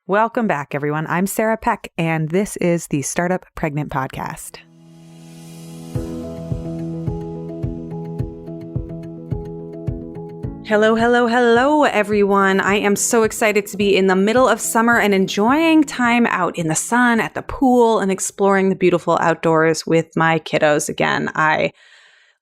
Welcome back, everyone. I'm Sarah Peck, and this is the Startup Pregnant Podcast. Hello, everyone. I am so excited to be in the middle of summer and enjoying time out in the sun, at the pool, and exploring the beautiful outdoors with my kiddos again. I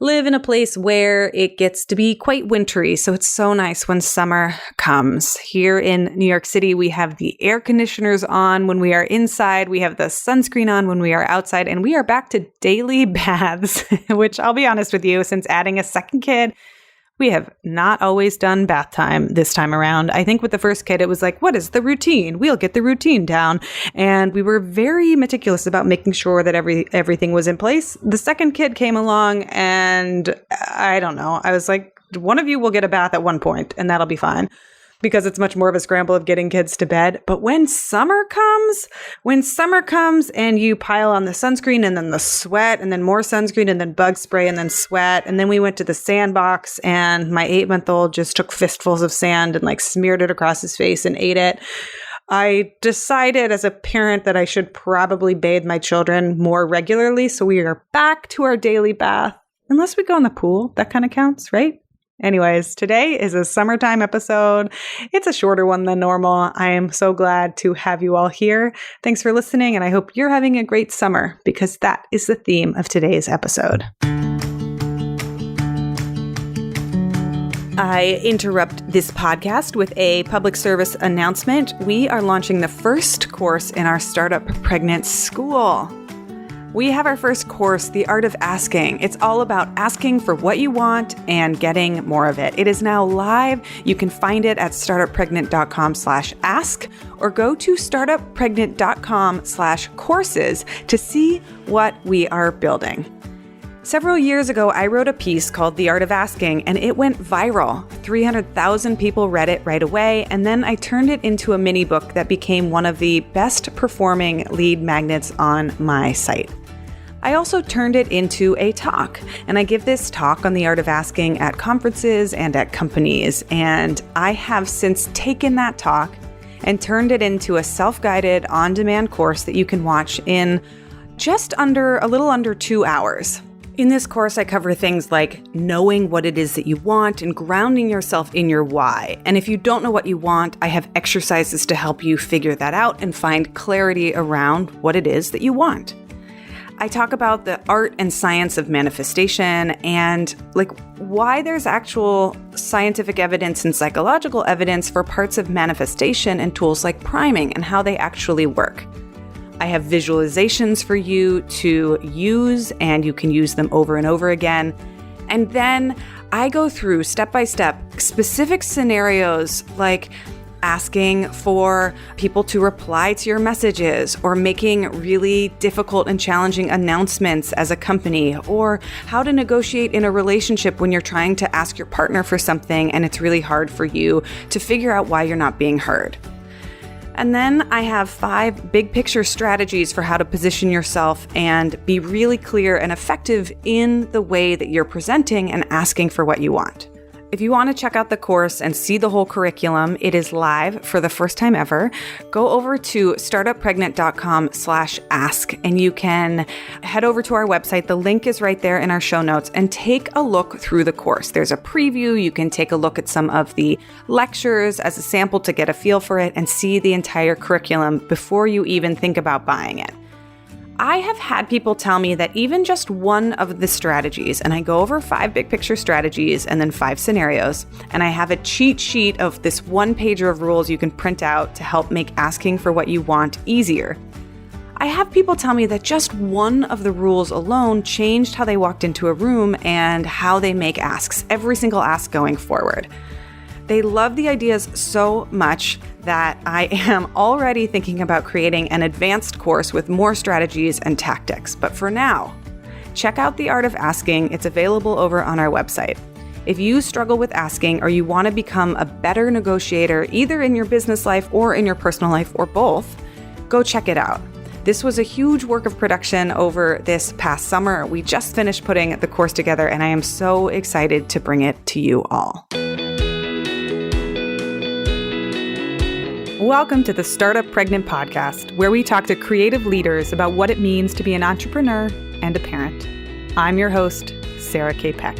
live in a place where it gets to be quite wintry, so it's so nice when summer comes. Here in New York City, we have the air conditioners on when we are inside, we have the sunscreen on when we are outside, and we are back to daily baths, which I'll be honest with you, since adding a second kid, we have not always done bath time this time around. I think with the first kid, it was like, what is the routine? We'll get the routine down. And we were very meticulous about making sure that everything was in place. The second kid came along and I don't know. I was like, one of you will get a bath at one point and that'll be fine, because it's much more of a scramble of getting kids to bed. But when summer comes and you pile on the sunscreen and then the sweat and then more sunscreen and then bug spray and then sweat. And then we went to the sandbox and my 8-month-old just took fistfuls of sand and like smeared it across his face and ate it. I decided as a parent that I should probably bathe my children more regularly. So we are back to our daily bath, unless we go in the pool. That kind of counts, right? Anyways, today is a summertime episode. It's a shorter one than normal. I am so glad to have you all here. Thanks for listening, and I hope you're having a great summer, because that is the theme of today's episode. I interrupt this podcast with a public service announcement. We are launching the first course in our Startup Pregnant School. We have our first course, The Art of Asking. It's all about asking for what you want and getting more of it. It is now live. You can find it at startuppregnant.com/ask or go to startuppregnant.com/courses to see what we are building. Several years ago, I wrote a piece called The Art of Asking, and it went viral. 300,000 people read it right away, and then I turned it into a mini book that became one of the best performing lead magnets on my site. I also turned it into a talk, and I give this talk on the art of asking at conferences and at companies, and I have since taken that talk and turned it into a self-guided, on-demand course that you can watch in a little under 2 hours. In this course, I cover things like knowing what it is that you want and grounding yourself in your why. And if you don't know what you want, I have exercises to help you figure that out and find clarity around what it is that you want. I talk about the art and science of manifestation and why there's actual scientific evidence and psychological evidence for parts of manifestation and tools like priming and how they actually work. I have visualizations for you to use, and you can use them over and over again. And then I go through step by step specific scenarios like asking for people to reply to your messages, or making really difficult and challenging announcements as a company, or how to negotiate in a relationship when you're trying to ask your partner for something and it's really hard for you to figure out why you're not being heard. And then I have 5 big picture strategies for how to position yourself and be really clear and effective in the way that you're presenting and asking for what you want. If you want to check out the course and see the whole curriculum, it is live for the first time ever. Go over to startuppregnant.com/ask and you can head over to our website. The link is right there in our show notes, and take a look through the course. There's a preview. You can take a look at some of the lectures as a sample to get a feel for it and see the entire curriculum before you even think about buying it. I have had people tell me that even just one of the strategies, and I go over 5 big picture strategies and then 5 scenarios, and I have a cheat sheet of this 1-pager of rules you can print out to help make asking for what you want easier. I have people tell me that just one of the rules alone changed how they walked into a room and how they make asks, every single ask going forward. They love the ideas so much that I am already thinking about creating an advanced course with more strategies and tactics. But for now, check out The Art of Asking. It's available over on our website. If you struggle with asking, or you want to become a better negotiator, either in your business life or in your personal life or both, go check it out. This was a huge work of production over this past summer. We just finished putting the course together, and I am so excited to bring it to you all. Welcome to the Startup Pregnant Podcast, where we talk to creative leaders about what it means to be an entrepreneur and a parent. I'm your host, Sarah K. Peck.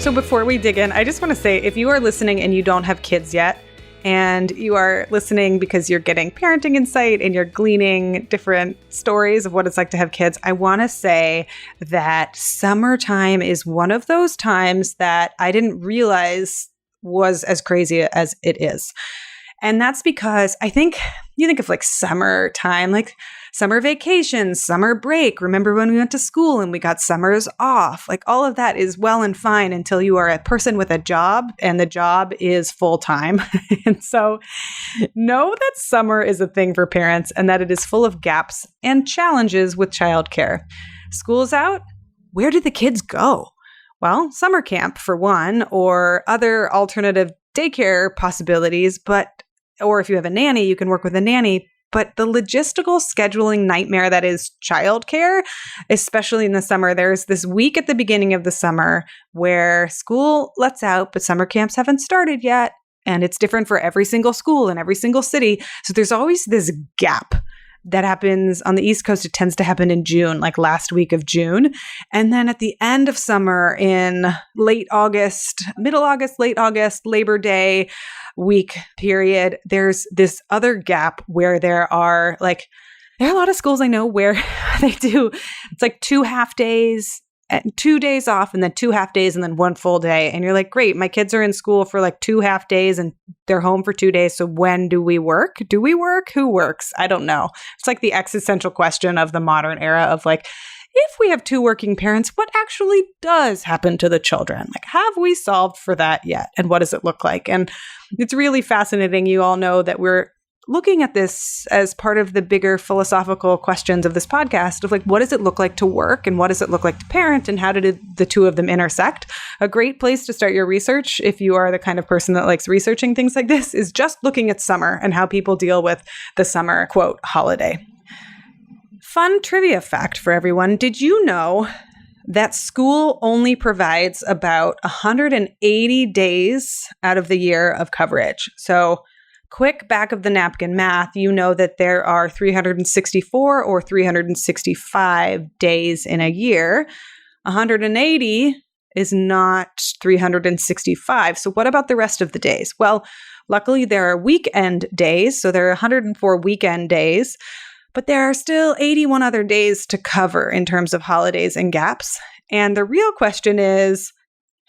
So before we dig in, I just want to say, if you are listening and you don't have kids yet, and you are listening because you're getting parenting insight and you're gleaning different stories of what it's like to have kids, I want to say that summertime is one of those times that I didn't realize was as crazy as it is. And that's because I think you think of like summertime, like summer vacation, summer break. Remember when we went to school and we got summers off? Like all of that is well and fine until you are a person with a job and the job is full time. And so know that summer is a thing for parents and that it is full of gaps and challenges with childcare. School's out. Where did the kids go? Well, summer camp for one, or other alternative daycare possibilities, or if you have a nanny, you can work with a nanny. But the logistical scheduling nightmare that is childcare, especially in the summer, there's this week at the beginning of the summer where school lets out, but summer camps haven't started yet. And it's different for every single school in every single city. So there's always this gap that happens on the East Coast. It tends to happen in June, like last week of June. And then at the end of summer in late August, middle August, late August, Labor Day week period, there's this other gap where there are a lot of schools I know where they do, it's like 2 half days, 2 days off and then 2 half days and then 1 full day. And you're like, great, my kids are in school for like 2 half days and they're home for 2 days. So when do we work? Do we work? Who works? I don't know. It's like the existential question of the modern era of like, if we have 2 working parents, what actually does happen to the children? Like, have we solved for that yet? And what does it look like? And it's really fascinating. You all know that we're looking at this as part of the bigger philosophical questions of this podcast of like, what does it look like to work and what does it look like to parent and how did the two of them intersect? A great place to start your research, if you are the kind of person that likes researching things like this, is just looking at summer and how people deal with the summer, quote, holiday. Fun trivia fact for everyone. Did you know that school only provides about 180 days out of the year of coverage? So quick back of the napkin math, you know that there are 364 or 365 days in a year. 180 is not 365. So what about the rest of the days? Well, luckily there are weekend days. So there are 104 weekend days, but there are still 81 other days to cover in terms of holidays and gaps. And the real question is,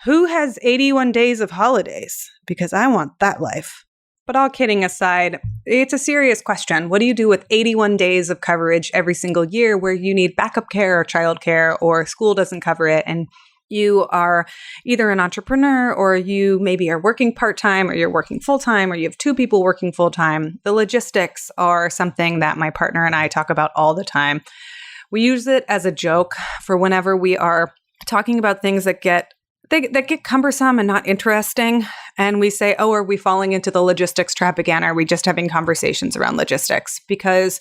who has 81 days of holidays? Because I want that life. But all kidding aside, it's a serious question. What do you do with 81 days of coverage every single year where you need backup care or childcare or school doesn't cover it and you are either an entrepreneur or you maybe are working part-time or you're working full-time or you have 2 people working full-time? The logistics are something that my partner and I talk about all the time. We use it as a joke for whenever we are talking about things that get cumbersome and not interesting. And we say, oh, are we falling into the logistics trap again? Are we just having conversations around logistics? Because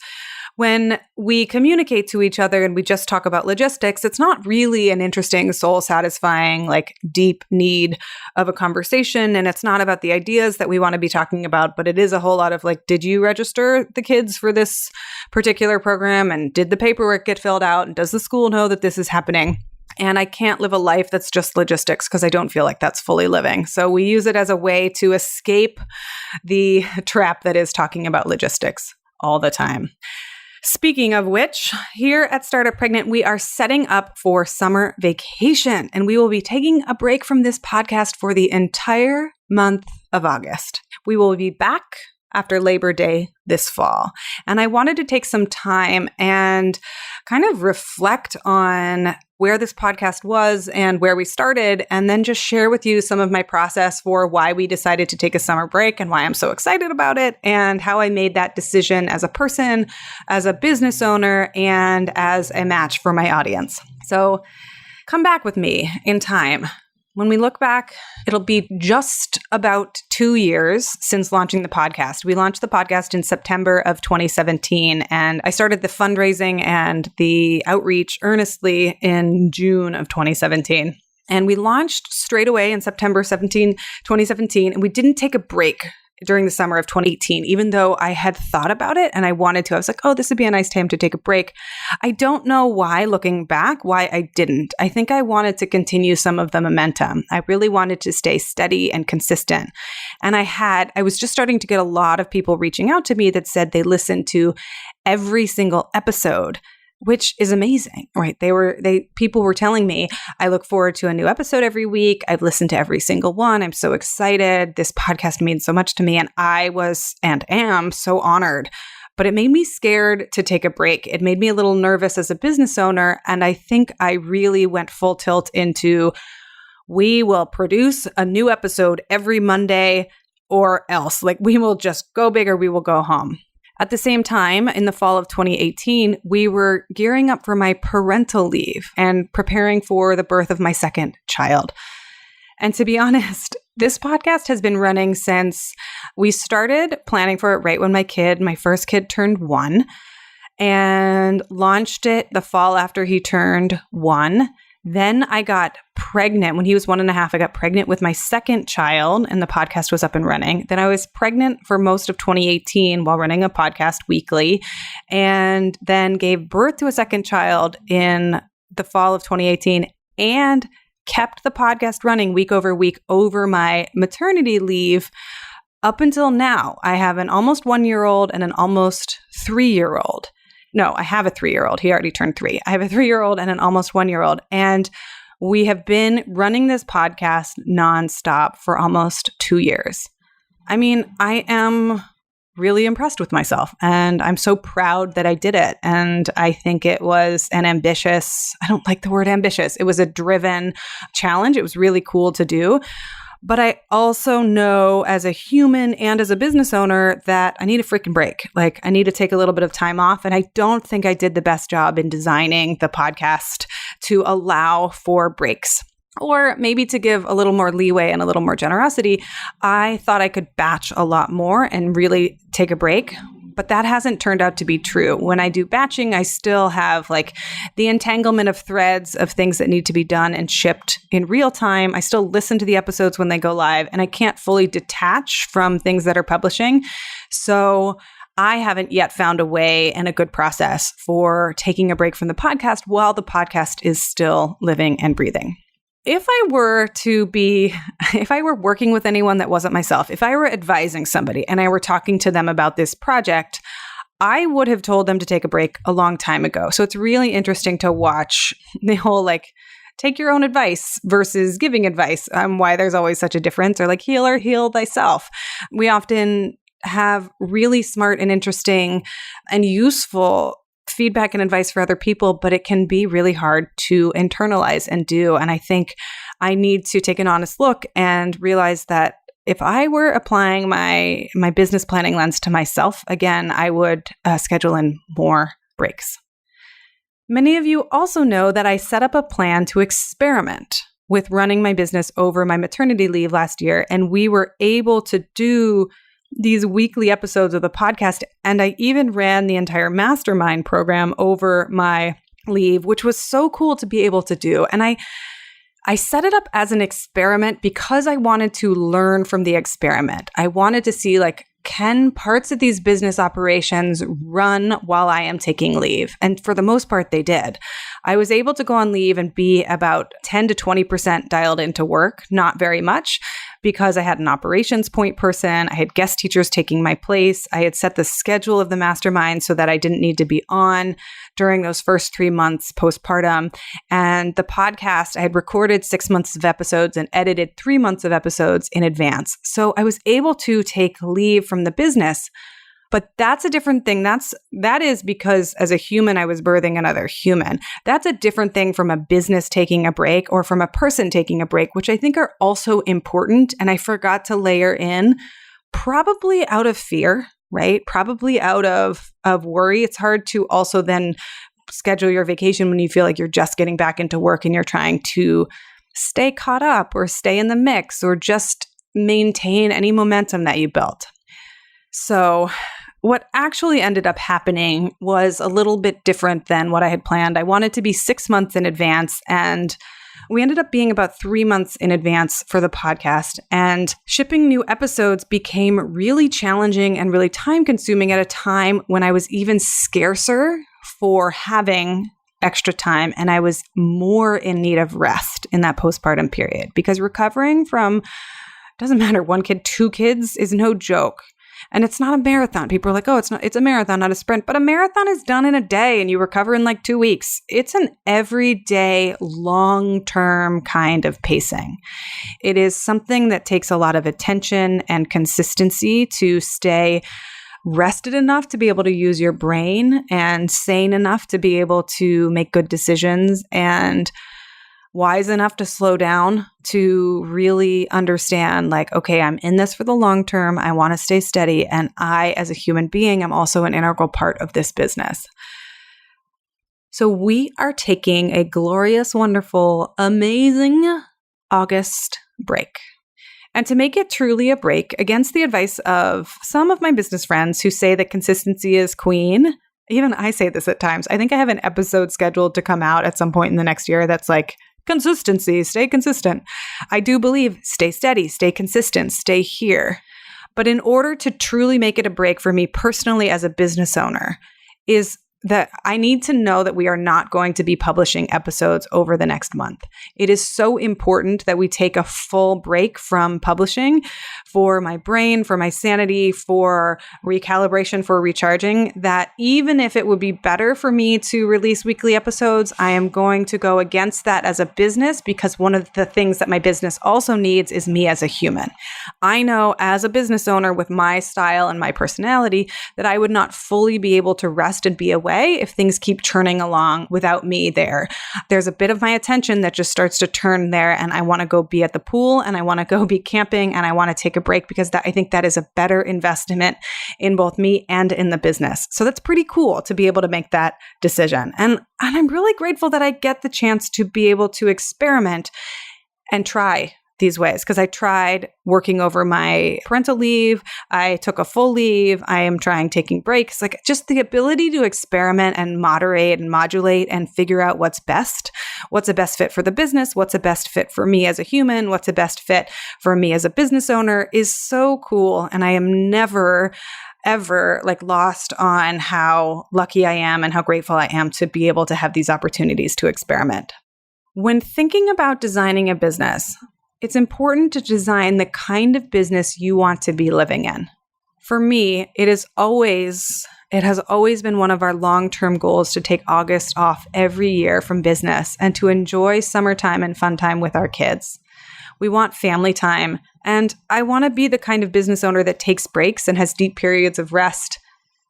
when we communicate to each other and we just talk about logistics, it's not really an interesting, soul-satisfying, like deep need of a conversation. And it's not about the ideas that we want to be talking about, but it is a whole lot of like, did you register the kids for this particular program? And did the paperwork get filled out? And does the school know that this is happening? And I can't live a life that's just logistics because I don't feel like that's fully living. So we use it as a way to escape the trap that is talking about logistics all the time. Speaking of which, here at Startup Pregnant, we are setting up for summer vacation, and we will be taking a break from this podcast for the entire month of August. We will be back after Labor Day this fall. And I wanted to take some time and kind of reflect on where this podcast was and where we started, and then just share with you some of my process for why we decided to take a summer break and why I'm so excited about it and how I made that decision as a person, as a business owner, and as a match for my audience. So come back with me in time. When we look back, it'll be just about 2 years since launching the podcast. We launched the podcast in September of 2017, and I started the fundraising and the outreach earnestly in June of 2017. And we launched straight away in September 2017, and we didn't take a break during the summer of 2018, even though I had thought about it and I wanted to. I was like, oh, this would be a nice time to take a break. I don't know why, looking back, why I didn't. I think I wanted to continue some of the momentum. I really wanted to stay steady and consistent. And I was just starting to get a lot of people reaching out to me that said they listened to every single episode, which is amazing, right? People were telling me, I look forward to a new episode every week. I've listened to every single one. I'm so excited. This podcast means so much to me. And I was and am so honored. But it made me scared to take a break. It made me a little nervous as a business owner. And I think I really went full tilt into, we will produce a new episode every Monday or else. Like, we will just go big or we will go home. At the same time, in the fall of 2018, we were gearing up for my parental leave and preparing for the birth of my second child. And to be honest, this podcast has been running since we started planning for it right when my first kid turned 1, and launched it the fall after he turned 1. Then I got pregnant. When he was 1.5, I got pregnant with my second child and the podcast was up and running. Then I was pregnant for most of 2018 while running a podcast weekly, and then gave birth to a second child in the fall of 2018 and kept the podcast running week over week over my maternity leave up until now. I have an almost 1-year-old and an almost 3-year-old. No, I have a 3-year-old. He already turned 3. I have a 3-year-old and an almost 1-year-old. And we have been running this podcast nonstop for almost 2 years. I mean, I am really impressed with myself and I'm so proud that I did it. And I think it was I don't like the word ambitious. It was a driven challenge. It was really cool to do. But I also know as a human and as a business owner that I need a freaking break. Like, I need to take a little bit of time off. And I don't think I did the best job in designing the podcast to allow for breaks. Or maybe to give a little more leeway and a little more generosity, I thought I could batch a lot more and really take a break. But that hasn't turned out to be true. When I do batching, I still have like the entanglement of threads of things that need to be done and shipped in real time. I still listen to the episodes when they go live, and I can't fully detach from things that are publishing. So I haven't yet found a way and a good process for taking a break from the podcast while the podcast is still living and breathing. If I were working with anyone that wasn't myself, if I were advising somebody and I were talking to them about this project, I would have told them to take a break a long time ago. So it's really interesting to watch the whole take your own advice versus giving advice, why there's always such a difference, or heal or heal thyself. We often have really smart and interesting and useful feedback and advice for other people, but it can be really hard to internalize and do. And I think I need to take an honest look and realize that if I were applying my business planning lens to myself, again, I would schedule in more breaks. Many of you also know that I set up a plan to experiment with running my business over my maternity leave last year, and we were able to do these weekly episodes of the podcast. And I even ran the entire mastermind program over my leave, which was so cool to be able to do. And I set it up as an experiment because I wanted to learn from the experiment. I wanted to see can parts of these business operations run while I am taking leave? And for the most part, they did. I was able to go on leave and be about 10 to 20% dialed into work, not very much, because I had an operations point person. I had guest teachers taking my place. I had set the schedule of the mastermind so that I didn't need to be on during those first 3 months postpartum. And the podcast, I had recorded 6 months of episodes and edited 3 months of episodes in advance. So I was able to take leave from the business. But that's a different thing. That is because as a human, I was birthing another human. That's a different thing from a business taking a break or from a person taking a break, which I think are also important. And I forgot to layer in, probably out of fear, right? Probably out of worry. It's hard to also then schedule your vacation when you feel like you're just getting back into work and you're trying to stay caught up or stay in the mix or just maintain any momentum that you built. So what actually ended up happening was a little bit different than what I had planned. I wanted to be 6 months in advance, and We ended up being about 3 months in advance for the podcast, and shipping new episodes became really challenging and really time consuming at a time when I was even scarcer for having extra time, and I was more in need of rest in that postpartum period, because recovering from, doesn't matter, 1 kid, 2 kids is no joke. And it's not a marathon. People are like, oh, it's a marathon, not a sprint. But a marathon is done in a day and you recover in like 2 weeks. It's an everyday, long-term kind of pacing. It is something that takes a lot of attention and consistency to stay rested enough to be able to use your brain and sane enough to be able to make good decisions and wise enough to slow down to really understand, like, okay, I'm in this for the long term. I want to stay steady. And I, as a human being, am also an integral part of this business. So we are taking a glorious, wonderful, amazing August break. And to make it truly a break, against the advice of some of my business friends who say that consistency is queen, even I say this at times. I think I have an episode scheduled to come out at some point in the next year that's like, consistency, stay consistent. I do believe stay steady, stay consistent, stay here. But in order to truly make it a break for me personally as a business owner, is that I need to know that we are not going to be publishing episodes over the next month. It is so important that we take a full break from publishing for my brain, for my sanity, for recalibration, for recharging, that even if it would be better for me to release weekly episodes, I am going to go against that as a business, because one of the things that my business also needs is me as a human. I know as a business owner with my style and my personality that I would not fully be able to rest and be away if things keep churning along without me there. There's a bit of my attention that just starts to turn there, and I want to go be at the pool, and I want to go be camping, and I want to take a break, because I think that is a better investment in both me and in the business. So that's pretty cool to be able to make that decision. And I'm really grateful that I get the chance to be able to experiment and try these ways, because I tried working over my parental leave. I took a full leave. I am trying taking breaks, like just the ability to experiment and moderate and modulate and figure out what's a best fit for the business, what's a best fit for me as a human, what's a best fit for me as a business owner is so cool. And I am never ever like lost on how lucky I am and how grateful I am to be able to have these opportunities to experiment. When thinking about designing a business, it's important to design the kind of business you want to be living in. For me, it has always been one of our long-term goals to take August off every year from business and to enjoy summertime and fun time with our kids. We want family time, and I want to be the kind of business owner that takes breaks and has deep periods of rest,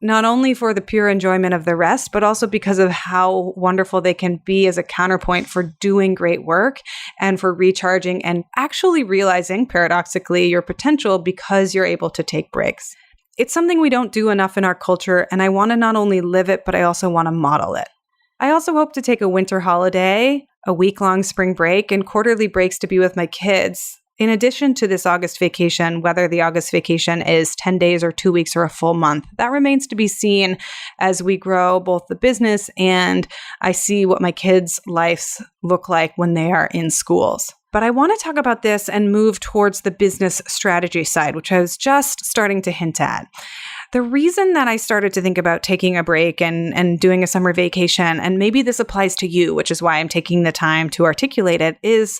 not only for the pure enjoyment of the rest, but also because of how wonderful they can be as a counterpoint for doing great work and for recharging and actually realizing, paradoxically, your potential because you're able to take breaks. It's something we don't do enough in our culture, and I want to not only live it, but I also want to model it. I also hope to take a winter holiday, a week-long spring break, and quarterly breaks to be with my kids. In addition to this August vacation, whether the August vacation is 10 days or 2 weeks or a full month, that remains to be seen as we grow both the business and I see what my kids' lives look like when they are in schools. But I want to talk about this and move towards the business strategy side, which I was just starting to hint at. The reason that I started to think about taking a break and doing a summer vacation, and maybe this applies to you, which is why I'm taking the time to articulate it, is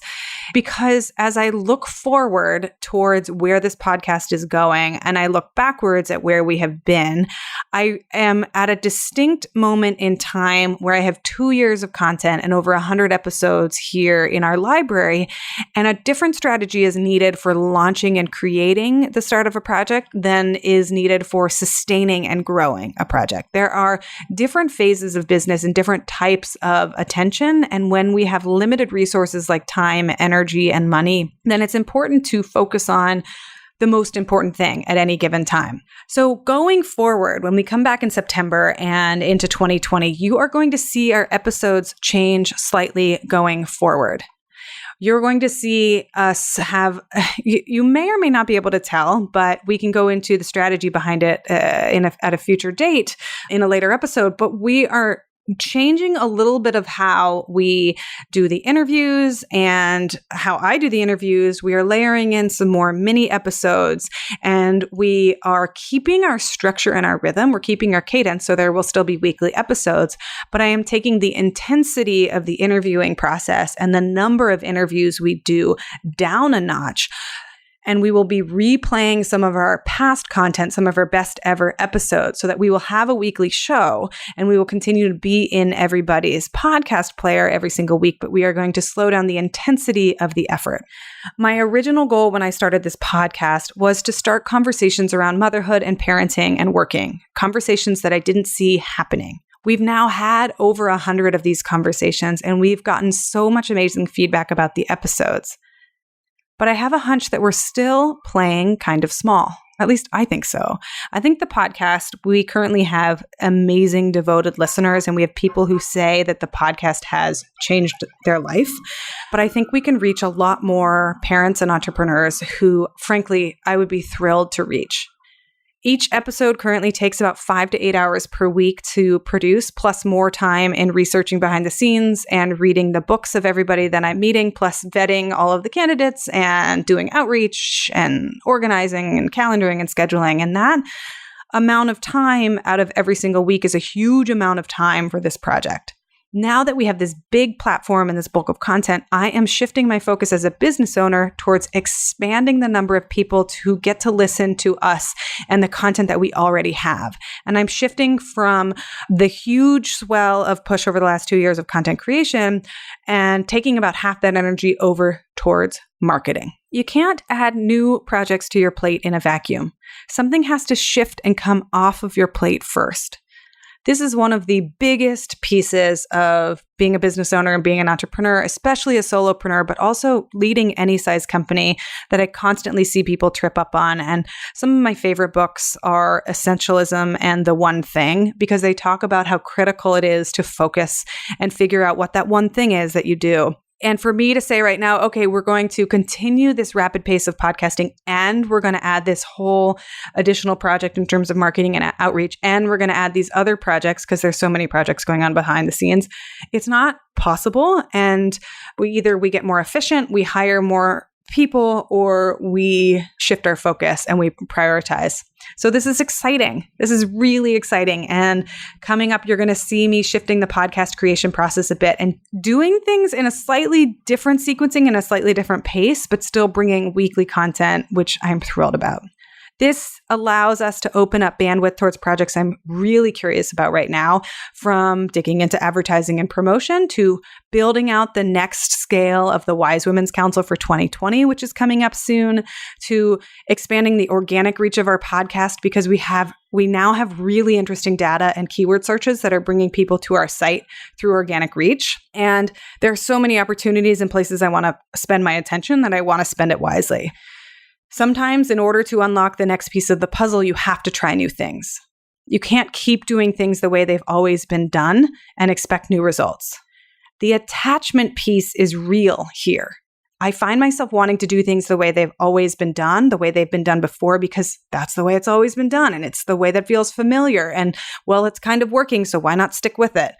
because as I look forward towards where this podcast is going and I look backwards at where we have been, I am at a distinct moment in time where I have 2 years of content and over 100 episodes here in our library, and a different strategy is needed for launching and creating the start of a project than is needed for sustaining and growing a project. There are different phases of business and different types of attention. And when we have limited resources like time, energy, and money, then it's important to focus on the most important thing at any given time. So going forward, when we come back in September and into 2020, you are going to see our episodes change slightly going forward. You're going to see us have, you may or may not be able to tell, but we can go into the strategy behind it at a future date in a later episode. But we are changing a little bit of how we do the interviews and how I do the interviews. We are layering in some more mini episodes, and we are keeping our structure and our rhythm. We're keeping our cadence, so there will still be weekly episodes, but I am taking the intensity of the interviewing process and the number of interviews we do down a notch. And we will be replaying some of our past content, some of our best ever episodes, so that we will have a weekly show and we will continue to be in everybody's podcast player every single week, but we are going to slow down the intensity of the effort. My original goal when I started this podcast was to start conversations around motherhood and parenting and working, conversations that I didn't see happening. We've now had over 100 of these conversations, and we've gotten so much amazing feedback about the episodes. But I have a hunch that we're still playing kind of small. At least I think so. I think the podcast, we currently have amazing devoted listeners, and we have people who say that the podcast has changed their life. But I think we can reach a lot more parents and entrepreneurs who, frankly, I would be thrilled to reach. Each episode currently takes about 5 to 8 hours per week to produce, plus more time in researching behind the scenes and reading the books of everybody that I'm meeting, plus vetting all of the candidates and doing outreach and organizing and calendaring and scheduling. And that amount of time out of every single week is a huge amount of time for this project. Now that we have this big platform and this bulk of content, I am shifting my focus as a business owner towards expanding the number of people who get to listen to us and the content that we already have. And I'm shifting from the huge swell of push over the last 2 years of content creation and taking about half that energy over towards marketing. You can't add new projects to your plate in a vacuum. Something has to shift and come off of your plate first. This is one of the biggest pieces of being a business owner and being an entrepreneur, especially a solopreneur, but also leading any size company that I constantly see people trip up on. And some of my favorite books are Essentialism and The One Thing, because they talk about how critical it is to focus and figure out what that one thing is that you do. And for me to say right now, okay, we're going to continue this rapid pace of podcasting, and we're going to add this whole additional project in terms of marketing and outreach, and we're going to add these other projects because there's so many projects going on behind the scenes. It's not possible. And we get more efficient, we hire more people, or we shift our focus and we prioritize. So this is exciting. This is really exciting. And coming up, you're going to see me shifting the podcast creation process a bit and doing things in a slightly different sequencing and a slightly different pace, but still bringing weekly content, which I'm thrilled about. This allows us to open up bandwidth towards projects I'm really curious about right now, from digging into advertising and promotion to building out the next scale of the Wise Women's Council for 2020, which is coming up soon, to expanding the organic reach of our podcast, because we now have really interesting data and keyword searches that are bringing people to our site through organic reach. And there are so many opportunities and places I want to spend my attention that I want to spend it wisely. Sometimes in order to unlock the next piece of the puzzle, you have to try new things. You can't keep doing things the way they've always been done and expect new results. The attachment piece is real here. I find myself wanting to do things the way they've always been done, the way they've been done before, because that's the way it's always been done. And it's the way that feels familiar. And well, it's kind of working, so why not stick with it?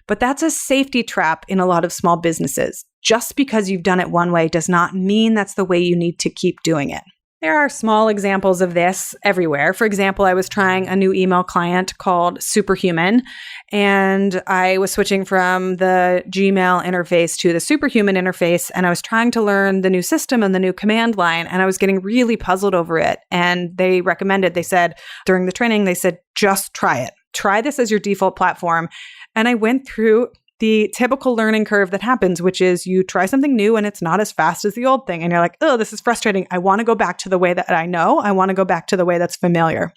But that's a safety trap in a lot of small businesses. Just because you've done it one way does not mean that's the way you need to keep doing it. There are small examples of this everywhere. For example, I was trying a new email client called Superhuman, and I was switching from the Gmail interface to the Superhuman interface, and I was trying to learn the new system and the new command line, and I was getting really puzzled over it. And they said, during the training, just try it. Try this as your default platform. And I went through the typical learning curve that happens, which is you try something new and it's not as fast as the old thing. And you're like, oh, this is frustrating. I want to go back to the way that I know. I want to go back to the way that's familiar.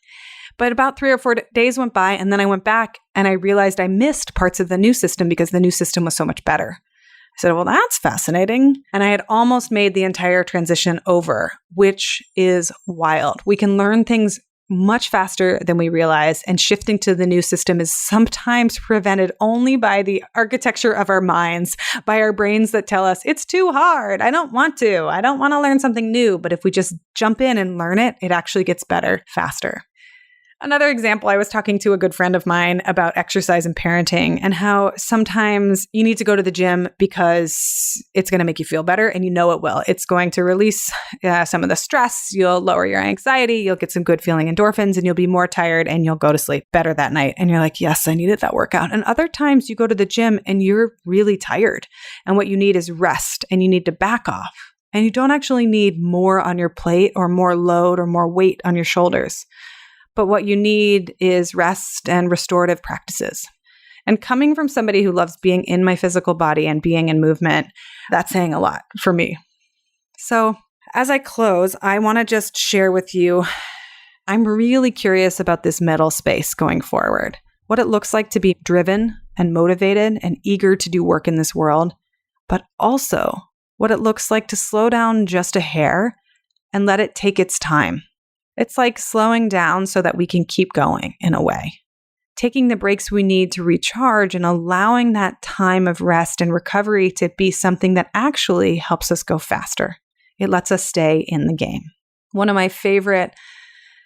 But about 3 or 4 days went by, and then I went back and I realized I missed parts of the new system because the new system was so much better. I said, well, that's fascinating. And I had almost made the entire transition over, which is wild. We can learn things much faster than we realize, and shifting to the new system is sometimes prevented only by the architecture of our minds, by our brains that tell us it's too hard. I don't want to learn something new. But if we just jump in and learn it, it actually gets better faster. Another example, I was talking to a good friend of mine about exercise and parenting and how sometimes you need to go to the gym because it's going to make you feel better, and you know it will. It's going to release some of the stress. You'll lower your anxiety. You'll get some good feeling endorphins, and you'll be more tired, and you'll go to sleep better that night. And you're like, yes, I needed that workout. And other times you go to the gym and you're really tired, and what you need is rest, and you need to back off. And you don't actually need more on your plate or more load or more weight on your shoulders. But what you need is rest and restorative practices. And coming from somebody who loves being in my physical body and being in movement, that's saying a lot for me. So as I close, I want to just share with you, I'm really curious about this middle space going forward, what it looks like to be driven and motivated and eager to do work in this world, but also what it looks like to slow down just a hair and let it take its time. It's like slowing down so that we can keep going in a way. Taking the breaks we need to recharge and allowing that time of rest and recovery to be something that actually helps us go faster. It lets us stay in the game. One of my favorite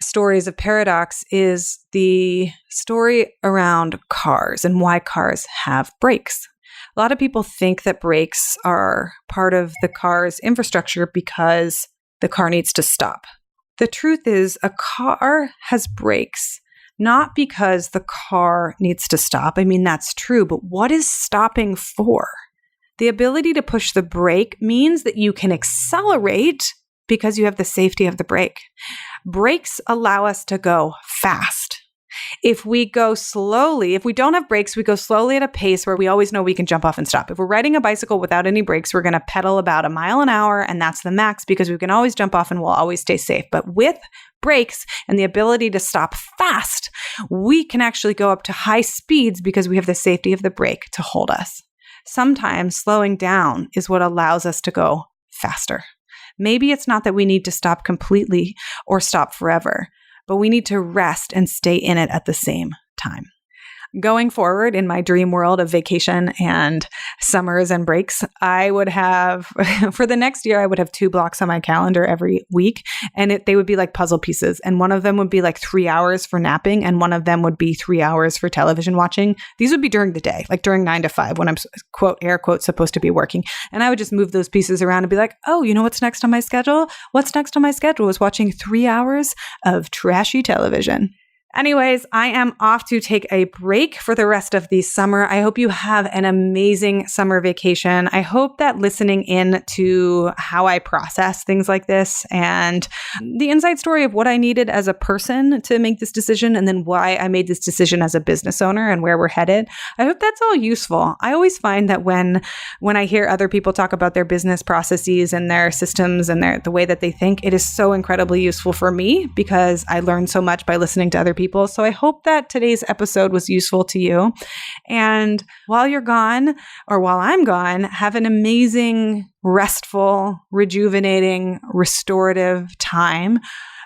stories of paradox is the story around cars and why cars have brakes. A lot of people think that brakes are part of the car's infrastructure because the car needs to stop. The truth is, a car has brakes, not because the car needs to stop. I mean, that's true, but what is stopping for? The ability to push the brake means that you can accelerate because you have the safety of the brake. Brakes allow us to go fast. If we go slowly, if we don't have brakes, we go slowly at a pace where we always know we can jump off and stop. If we're riding a bicycle without any brakes, we're going to pedal about 1 mile an hour, and that's the max because we can always jump off and we'll always stay safe. But with brakes and the ability to stop fast, we can actually go up to high speeds because we have the safety of the brake to hold us. Sometimes slowing down is what allows us to go faster. Maybe it's not that we need to stop completely or stop forever, but we need to rest and stay in it at the same time. Going forward in my dream world of vacation and summers and breaks, I would have, for the next year, I would have 2 blocks on my calendar every week, and they would be like puzzle pieces. And one of them would be like 3 hours for napping, and one of them would be 3 hours for television watching. These would be during the day, like during 9 to 5 when I'm, quote, air quote, supposed to be working. And I would just move those pieces around and be like, oh, you know what's next on my schedule? What's next on my schedule is watching 3 hours of trashy television. Anyways, I am off to take a break for the rest of the summer. I hope you have an amazing summer vacation. I hope that listening in to how I process things like this and the inside story of what I needed as a person to make this decision and then why I made this decision as a business owner and where we're headed, I hope that's all useful. I always find that when I hear other people talk about their business processes and their systems and the way that they think, it is so incredibly useful for me because I learn so much by listening to other people. So I hope that today's episode was useful to you. And while you're gone, or while I'm gone, have an amazing, restful, rejuvenating, restorative time.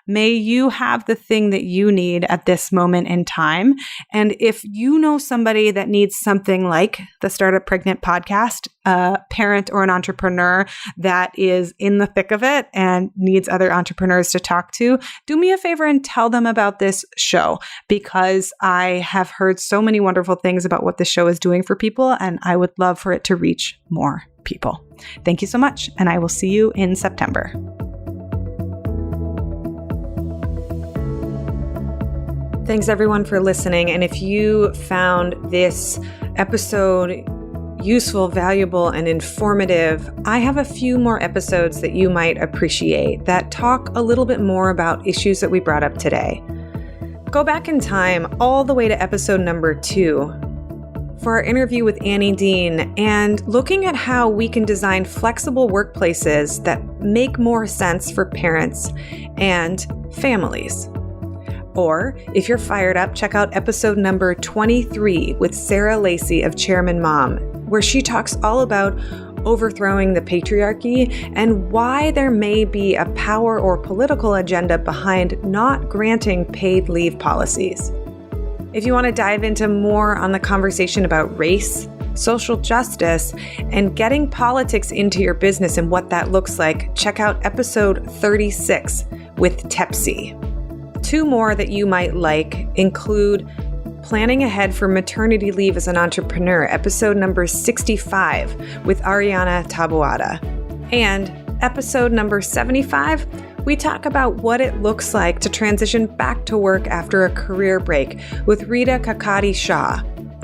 May you have the thing that you need at this moment in time. And if you know somebody that needs something like the Startup Pregnant podcast, a parent or an entrepreneur that is in the thick of it and needs other entrepreneurs to talk to, do me a favor and tell them about this show because I have heard so many wonderful things about what this show is doing for people, and I would love for it to reach more people. Thank you so much, and I will see you in September. Thanks everyone for listening. And if you found this episode useful, valuable, and informative, I have a few more episodes that you might appreciate that talk a little bit more about issues that we brought up today. Go back in time all the way to episode number 2 for our interview with Annie Dean and looking at how we can design flexible workplaces that make more sense for parents and families. Or, if you're fired up, check out episode number 23 with Sarah Lacey of Chairman Mom, where she talks all about overthrowing the patriarchy and why there may be a power or political agenda behind not granting paid leave policies. If you want to dive into more on the conversation about race, social justice, and getting politics into your business and what that looks like, check out episode 36 with Tepsi. 2 more that you might like include Planning Ahead for Maternity Leave as an Entrepreneur, episode number 65 with Ariana Taboada. And episode number 75, we talk about what it looks like to transition back to work after a career break with Rita Kakati Shah.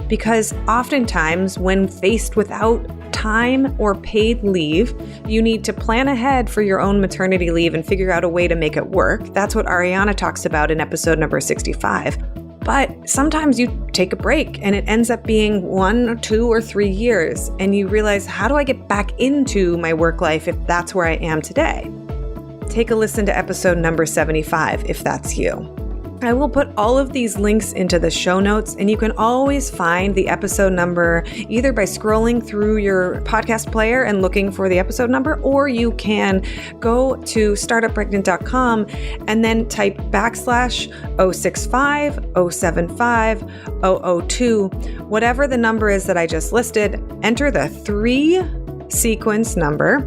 Because oftentimes when faced without time or paid leave, you need to plan ahead for your own maternity leave and figure out a way to make it work. That's what Ariana talks about in episode number 65. But sometimes you take a break and it ends up being 1 or 2 or 3 years, and you realize, how do I get back into my work life if that's where I am today? Take a listen to episode number 75 if that's you. I will put all of these links into the show notes, and you can always find the episode number either by scrolling through your podcast player and looking for the episode number, or you can go to startuppregnant.com and then type /065 075 002, whatever the number is that I just listed, enter the 3 sequence number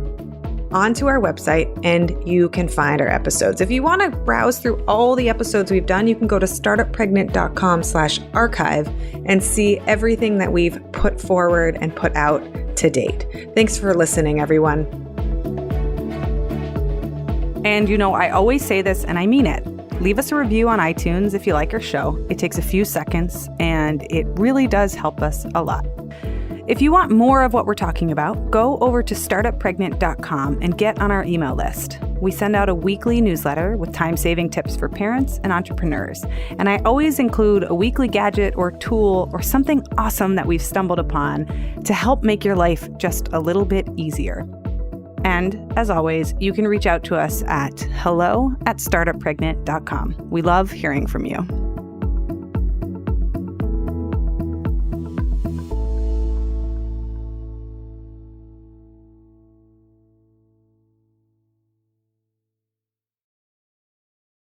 onto our website, and you can find our episodes. If you want to browse through all the episodes we've done, you can go to startuppregnant.com/archive and see everything that we've put forward and put out to date. Thanks for listening, everyone. And I always say this, and I mean it. Leave us a review on iTunes if you like our show. It takes a few seconds, and it really does help us a lot. If you want more of what we're talking about, go over to startuppregnant.com and get on our email list. We send out a weekly newsletter with time-saving tips for parents and entrepreneurs. And I always include a weekly gadget or tool or something awesome that we've stumbled upon to help make your life just a little bit easier. And as always, you can reach out to us at hello@startuppregnant.com. We love hearing from you.